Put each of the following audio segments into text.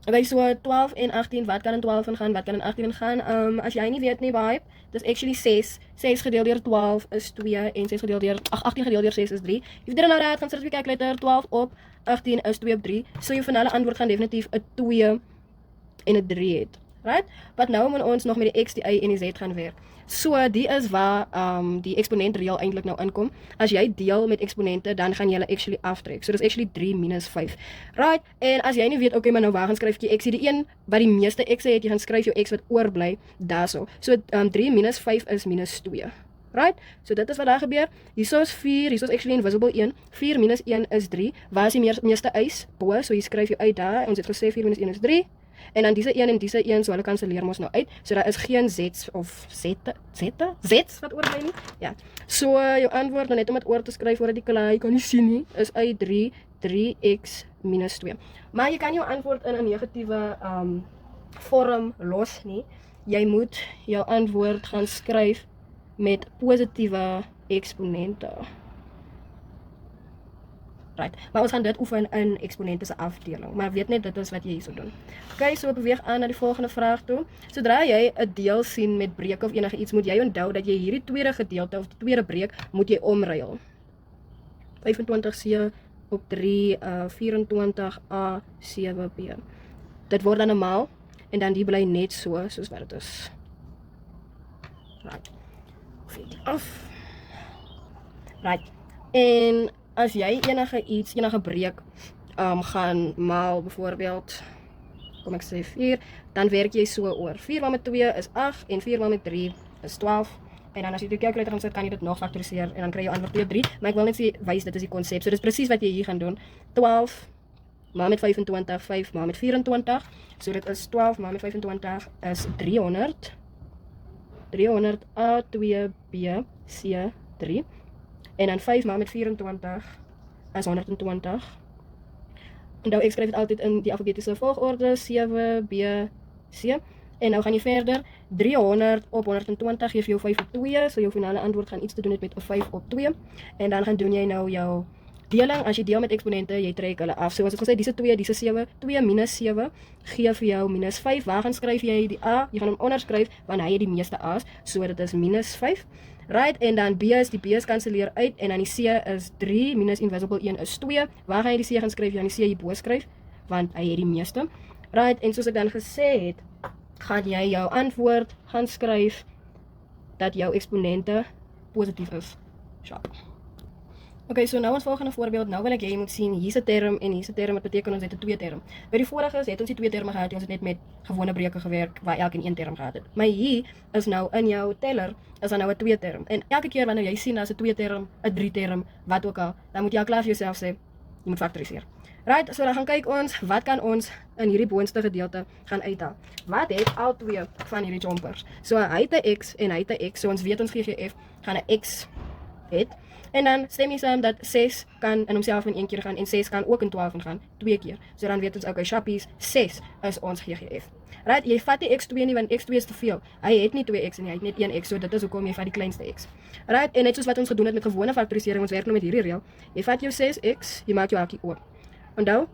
Okay, so 12 en 18, wat kan in 12 ingaan, wat kan in 18 ingaan? As jy nie weet nie, baie, dis actually 6. 6 gedeeld deur 12 is 2 en 6 gedeeld deur 18 gedeeld deur 6 is 3. Jy dit nou raad gaan sit op die calculator, 12 op 18 is 2 op 3. So jou finale antwoord gaan definitief 'n 2 en 'n 3 het. Right? Wat nou moet ons nog met die x, die y en die z gaan werk. So die is waar die eksponentreël eintlik nou inkom. As jy deel met eksponente, dan gaan jy hulle actually aftrek. So dis actually 3 minus 5. Right? En as jy nie weet, okay, maar nou waar gaan skryf jy x? Die een wat die meeste x het, jy gaan skryf jou x wat oorbly daarso. So 3 minus 5 is minus 2. Right? So dit is wat daar gebeur. Hierso is 4, hierso is actually invisible 1. 4 minus 1 is 3. Waar is die meeste ys? Bo, so jy skryf jou uit daar. Ons het gesê 4 minus 1 is 3. En dan diese 1 en diese 1, so hulle kanselleer ons nou uit. So daar is geen z's of z's wat oorbly nie. Ja. So jou antwoord, net om dit oor te skryf voordat die klaai kan nie sien nie, is uit 3, 3x minus 2. Maar jy kan jou antwoord in 'n negatiewe vorm los nie. Jy moet jou antwoord gaan skryf met positiewe eksponente. Right. Maar ons gaan dit oefen in eksponente se afdeling. Maar weet net dit is wat jy hierso doen. Okay, so beweeg aan na die volgende vraag toe. Sodra jy 'n deel sien met breuke of enige iets, moet jy onthou dat jy hierdie tweede gedeelte of die tweede breek moet jy omruil. 25c op 3 24a 7b. Dit word dan 'n maal en dan die bly net soos wat dit is. Right. Af. Right. En as jy enige breek gaan maal, byvoorbeeld, kom ek sê 4, dan werk jy so oor. 4 maal met 2 is 8 en 4 maal met 3 is 12. En dan as jy die calculator gaan sit, kan jy dit nog faktoriseer en dan kry jy antwoord 3. Maar ek wil net sê wys dit is die konsep. So dis presies wat jy hier gaan doen. 12 maal met 25, 5 maal met 24. So dit is 12 maal met 25 is 300. 300 A2B C3. En dan 5 maal met 24 is 120. Nou ek skryf dit altyd in die alfabetiese volgorde, 7B, C. En nou gaan jy verder, 300 op 120 gee vir jou 5 op 2, so jou finale antwoord gaan iets te doen het met 'n 5 op 2. En dan gaan doen jy nou jou deling, as jy deel met eksponente, jy trek hulle af. So as ek gesê, dis 2, dis 7, 2 minus 7 gee vir jou minus 5. Waar gaan skryf jy die A? Jy gaan hom onderskryf, want hy het die meeste A's, so dit is minus 5. Right, en dan B is, die B's kanselleer uit, en dan die C is 3, minus invisible 1 is 2. Waar gaan jy die C gaan skryf? Jy gaan die C hierbo skryf, want hy het die meeste. Right, en soos ek dan gesê het, gaan jy jou antwoord gaan skryf, dat jou eksponente positief is. Sharp. Okay, so nou ons volgende voorbeeld, nou wil ek jy moet sien, hier's 'n term en hier's 'n term, wat beteken ons het 'n twee term. By die vorige het ons die twee terme gehad, ons het net met gewone breuke gewerk, waar elkeen een term gehad het. Maar hier is nou in jou teller, is dan nou 'n twee term. En elke keer wanneer jy sien as 'n twee term, 'n drie term, wat ook al, dan moet jy al klaar vir jouself sê, jy moet faktoriseer. Right, so dan gaan kyk ons, wat kan ons in hierdie boonste gedeelte gaan uithaal. Wat het al twee van hierdie chompers? So hy het 'n x en hy het 'n x, so ons weet ons GGF gaan 'n x het. En dan stem jy saam dat 6 kan in homself in een keer gaan en 6 kan ook in 12 gaan, twee keer. So dan weet ons okay, shappies, 6 is ons GGF. Right, jy vat die x2 nie, want x2 is te veel. Hy het nie 2x en hy het net 1x, so dit is hoekom jy vat die kleinste x. Right, en net soos wat ons gedoen het met gewone faktorisering, ons werk nou met hierdie reël. Jy vat jou 6x, jy maak jou hakkie oop. Onthou,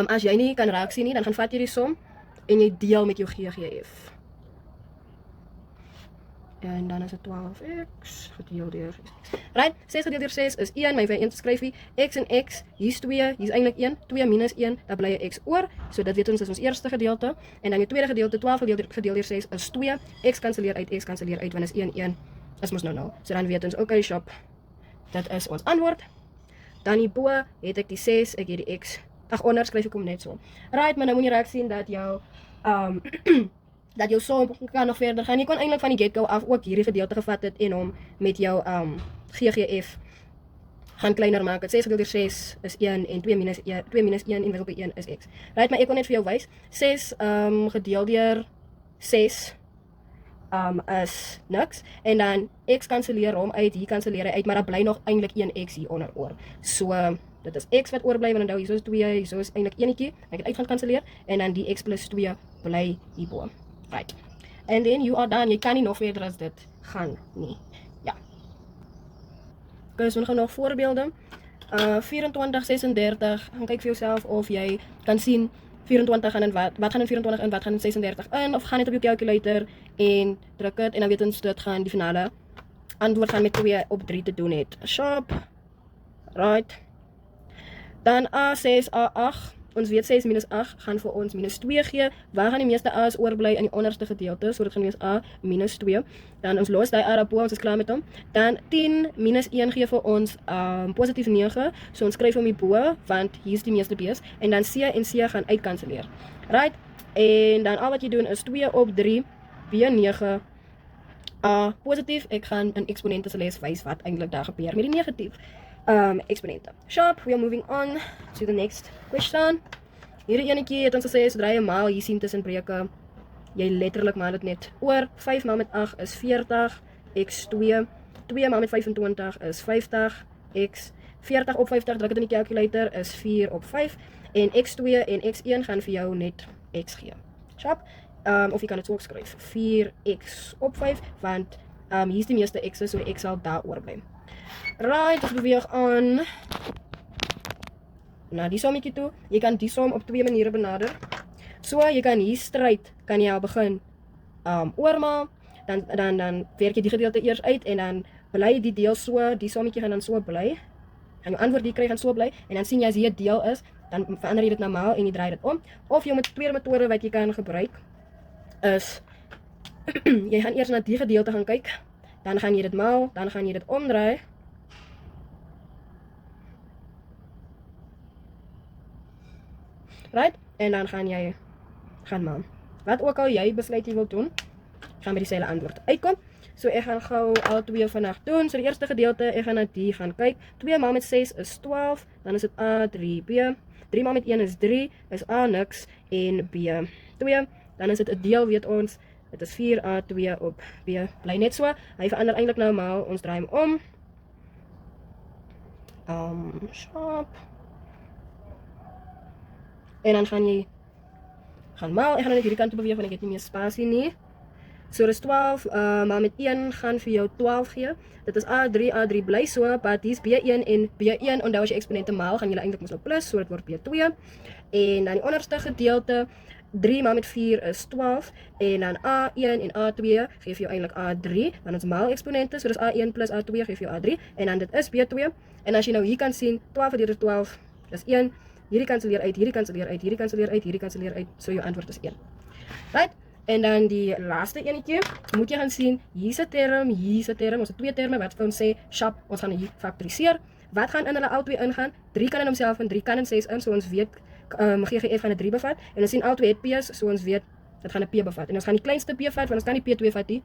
as jy nie kan raak sien nie, dan gaan vat jy die som en jy deel met jou GGF. En dan is het 12x gedeeld deur 6. Right, 6 gedeeld deur 6 is 1, maar jy een skryf hier, x en x, hier's 2, hier's eintlik 1, 2 minus 1, dan bly 'n x oor, so dit weet ons is ons eerste gedeelte, en dan jou tweede gedeelte, 12 gedeeld deur 6 is 2, x kanselleer uit, want is 1, 1, is mos nou, so dan weet ons, okay, shop, dit is ons antwoord. Dan hierbo het ek die 6, ek het die x, onder skryf ek hom net so. Right, maar nou moet jy raak sien dat jou, dat jou som kan nog verder gaan. Jy kon eintlik van die get-go af ook hierdie gedeelte gevat het en hom met jou GGF gaan kleiner maak. 6 gedeeld deur 6 is 1 en 2 minus 1 inverse op 1 is x. Right, maar ek kon net vir jou wys. 6 gedeeld deur 6 is niks en dan x kanselleer hom uit, hier kanselleer hy uit, maar daar bly nog eintlik 1x hier onder oor. So dit is x wat oorbly, want onthou hierso is 2, hierso is eintlik enetjie. Ek het uit gaan kanselleer en dan die x plus 2 bly hierbo. Right. And then you are done. Jy kan nie nog verder as dit gaan nie. Ja. Okay, so ons gaan nog voorbeelde. 24, 36. Gaan kyk vir jouself of jy kan sien 24 gaan in wat gaan in 24 in, wat gaan in 36 in, of gaan net op jou calculator en druk dit en dan weet ons dit gaan die finale antwoord gaan met 2 op 3 te doen het. Sharp. Right. Dan A6, A8. Ons weet 6 minus 8 gaan vir ons minus 2 gee. Waar gaan die meeste A's oorbly in die onderste gedeelte? So dit gaan wees A minus 2. Dan ons los die A daarbo, ons is klaar met hom. Dan 10 minus 1 gee vir ons positief 9. So ons skryf hom hierbo, want hier is die meeste B's. En dan C en C gaan uitkanselleer. Right? En dan al wat jy doen is 2 op 3, B9, A positief. Ek gaan in eksponente se les wys wat eintlik daar gebeur met die negatief exponente. Sharp, we are moving on to the next question. Hierdie enetjie het ons gesê, sodra jy maal hier sien tussen breuke, jy letterlik maal dit net oor. 5 maal met 8 is 40, x2. 2 maal met 25 is 50, x. 40 op 50, druk dit in die calculator, is 4 op 5. En x2 en x1 gaan vir jou net x gee. Sharp. Of jy kan dit ook skryf, 4x op 5, want hier is die meeste x'e, so die x sal daar oorbly. Right, ons beweeg aan na die sommetjie toe. Jy kan die som op 2 maniere benader. So, jy kan hier stryd, kan jy al begin oormaal, dan werk jy die gedeelte eers uit, en dan bly die deel so, die sommetjie gaan dan so bly, en jou antwoord die kry gaan so bly, en dan sien jy as hier 'n deel is, dan verander jy dit na maal, en jy draai dit om. Of jy met tweede metode wat jy kan gebruik, is, jy gaan eers na die gedeelte gaan kyk, dan gaan jy dit maal, dan gaan jy dit omdraai, right? En dan gaan jy maal. Wat ook al jy besluit jy wil doen, gaan by dieselfde antwoord uitkom. So ek gaan gou al twee vandag doen. So die eerste gedeelte, ek gaan na die gaan kyk. 2 maal met 6 is 12, dan is dit A3B. 3 maal met 1 is 3, is A niks en B2. Dan is dit 'n deel, weet ons, dit is 4A2 op B. Bly net so. Hy verander eintlik nou maal, ons draai hom om. Sharp. En dan gaan jy maal. Ek gaan net hierdie kant toe beweeg want ek het nie meer spasie nie. So dis 12 maal met 1 gaan vir jou 12 gee. Dit is A3 bly so, but hier's B1 en B1, onthou as jy eksponente maal, gaan julle eintlik mos nou plus, so dit word B2. En dan die onderste gedeelte, 3 maal met 4 is 12, en dan A1 en A2 gee vir jou eintlik A3, want ons maal eksponente, so dis A1 plus A2 gee vir jou A3, en dan dit is B2, en as jy nou hier kan sien, 12 deur 12 is 1, hierdie kanselleer uit, hierdie kanselleer uit, hierdie kanselleer uit, hierdie kanselleer uit, so jou antwoord is 1. Right? En dan die laaste enetjie, moet jy gaan sien, hier's 'n term, ons het twee terme wat vir ons sê, sharp, ons gaan hier faktoriseer. Wat gaan in hulle albei ingaan? 3 kan in homself en 3 kan in 6 in, so ons weet, GGF gaan 'n 3 bevat, en ons sien albei het P's, so ons weet, dit gaan 'n P bevat. En ons gaan die kleinste P vat, want ons kan nie P2 vat nie,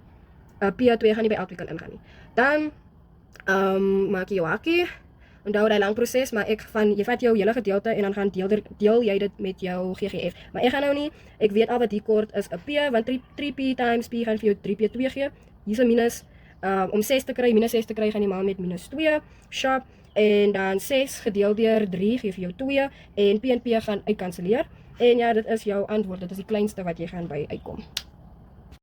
P2 gaan nie by albei kan ingaan nie. Dan, maak jy jou hakkie, onthou die lang proses, maar jy vat jou hele gedeelte en dan gaan deel jy dit met jou GGF. Maar ek gaan nou nie, ek weet al wat die kort is 'n P, want 3P times P gaan vir jou 3P2 gee. Hier is 'n minus, om 6 te kry, minus 6 te kry, gaan jy maal met minus 2, sharp, en dan 6 gedeel deur 3 gee vir jou 2, en P gaan uitkanselleer. En ja, dit is jou antwoord, dit is die kleinste wat jy gaan by uitkom.